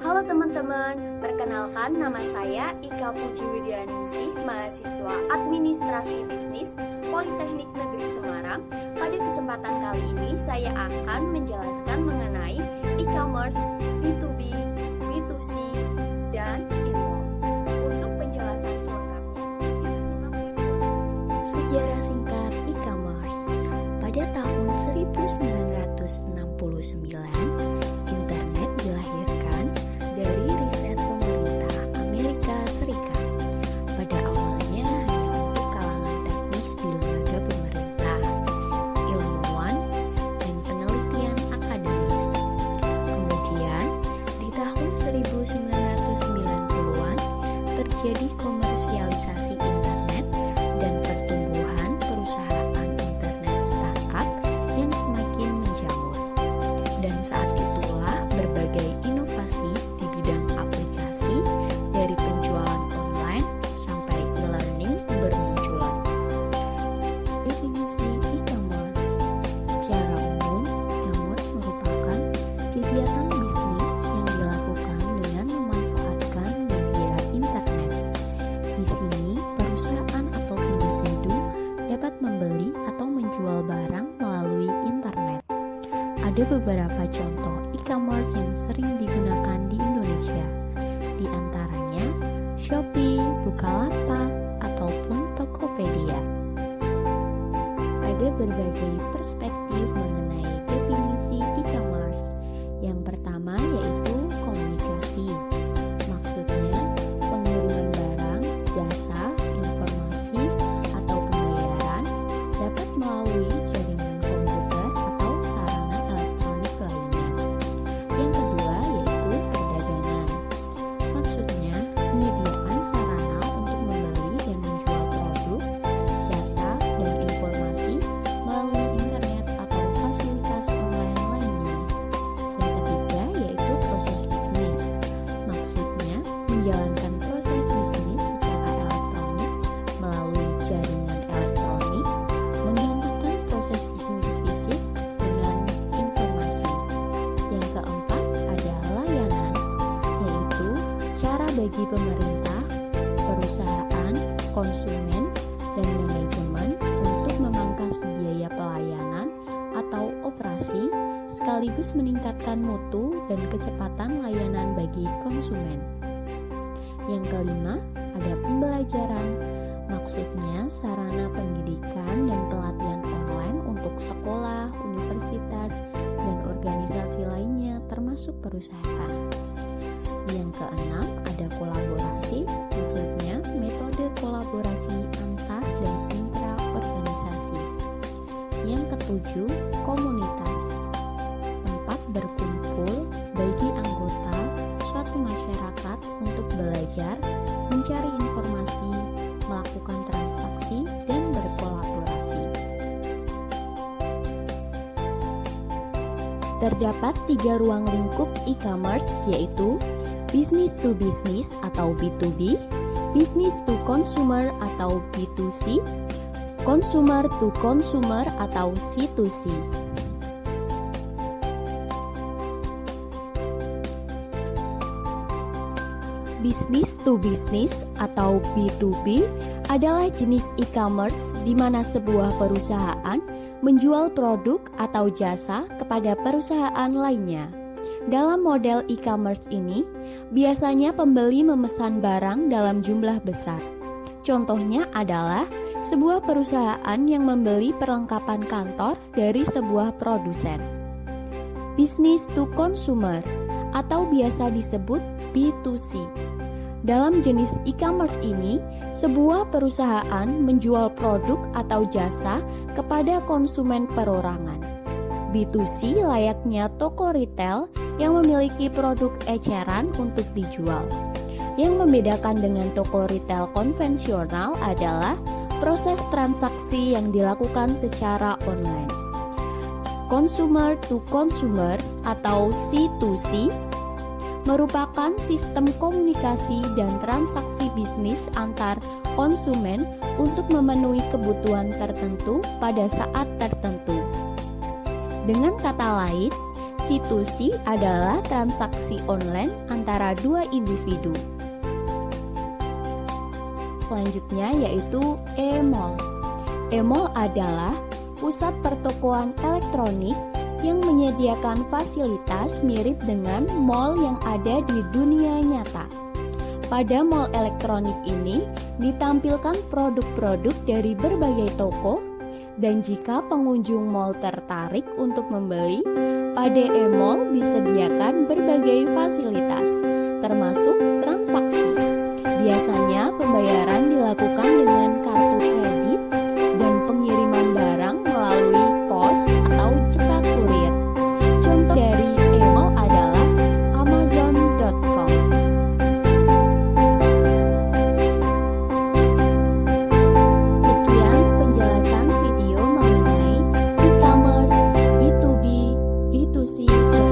Halo teman-teman, perkenalkan nama saya Ika Puji Widyaningsih, mahasiswa Administrasi Bisnis Politeknik Negeri Semarang. Pada kesempatan kali ini saya akan menjelaskan mengenai e-commerce, B2B, B2C, dan involve. Untuk penjelasan selengkapnya, simak berikut. Sejarah singkat e-commerce. Pada tahun 1969, internet dilahirkan dari riset pemerintah Amerika Serikat. Pada awalnya hanya untuk kalangan teknis di lembaga pemerintah, ilmuwan, dan penelitian akademis. Kemudian, di tahun 1990-an, terjadi komersialisasi internet dan pertumbuhan perusahaan internet startup yang semakin menjamur. Dan saat itulah berbagai inovasi di bidang aplikasi dari penjualan online sampai e-learning bermunculan. Definisi e-commerce. Secara umum, e-commerce merupakan kegiatan bisnis yang dilakukan dengan memanfaatkan media internet. Di sini, perusahaan atau individu dapat membeli atau menjual barang melalui internet. Ada beberapa contoh e-commerce yang sering digunakan di Indonesia, di antaranya Shopee, Bukalapak, ataupun Tokopedia. Ada berbagai perspektif mengenai definisi e-commerce. Yang pertama yaitu komunikasi. Maksudnya, pengiriman barang, jasa, informasi, atau pembayaran dapat melalui jaringan komputer atau sarana elektronik lainnya. Yang kedua yaitu perdagangan. Maksudnya, penyediaan sarana untuk membeli dan menjual produk, jasa, dan informasi melalui internet atau fasilitas online lainnya. Yang ketiga yaitu proses bisnis. Maksudnya, menjalankan proses bisnis secara elektronik melalui jaringan elektronik, menggantikan proses bisnis fisik dengan informasi. Yang keempat adalah layanan, yaitu cara bagi pemerintah, perusahaan, konsumen, dan manajemen untuk memangkas biaya pelayanan atau operasi, sekaligus meningkatkan mutu dan kecepatan layanan bagi konsumen. Yang kelima, ada pembelajaran. Maksudnya, sarana pendidikan dan pelatihan online untuk sekolah, universitas, dan organisasi lainnya termasuk perusahaan. Yang keenam, ada kolaborasi. Maksudnya, metode kolaborasi antar dan intra-organisasi. Yang ketujuh, komunitas. Tempat berkumpul bagi anggota suatu masyarakat untuk belajar, mencari informasi, melakukan transaksi, dan berkolaborasi. Terdapat 3 ruang lingkup e-commerce, yaitu business to business atau B2B, business to consumer atau B2C, consumer to consumer atau C2C. Business to business atau B2B adalah jenis e-commerce di mana sebuah perusahaan menjual produk atau jasa kepada perusahaan lainnya. Dalam model e-commerce ini, biasanya pembeli memesan barang dalam jumlah besar. Contohnya adalah sebuah perusahaan yang membeli perlengkapan kantor dari sebuah produsen. Business to consumer atau biasa disebut B2C. Dalam jenis e-commerce ini, sebuah perusahaan menjual produk atau jasa kepada konsumen perorangan. B2C layaknya toko retail yang memiliki produk eceran untuk dijual. Yang membedakan dengan toko retail konvensional adalah proses transaksi yang dilakukan secara online. Consumer to consumer atau C2C merupakan sistem komunikasi dan transaksi bisnis antar konsumen untuk memenuhi kebutuhan tertentu pada saat tertentu. Dengan kata lain, C2C adalah transaksi online antara dua individu. Selanjutnya yaitu e-mall. E-mall adalah pusat pertokoan elektronik yang menyediakan fasilitas mirip dengan mall yang ada di dunia nyata. Pada mall elektronik ini ditampilkan produk-produk dari berbagai toko, dan jika pengunjung mall tertarik untuk membeli, pada e-mall disediakan berbagai fasilitas, termasuk transaksi. Biasanya pembayaran dilakukan dengan kartu kredit dan pengiriman barang melalui pos atau jasa kurir. Contoh dari e-mall adalah Amazon.com. Sekian penjelasan video mengenai e-commerce, B2B, B2C, dan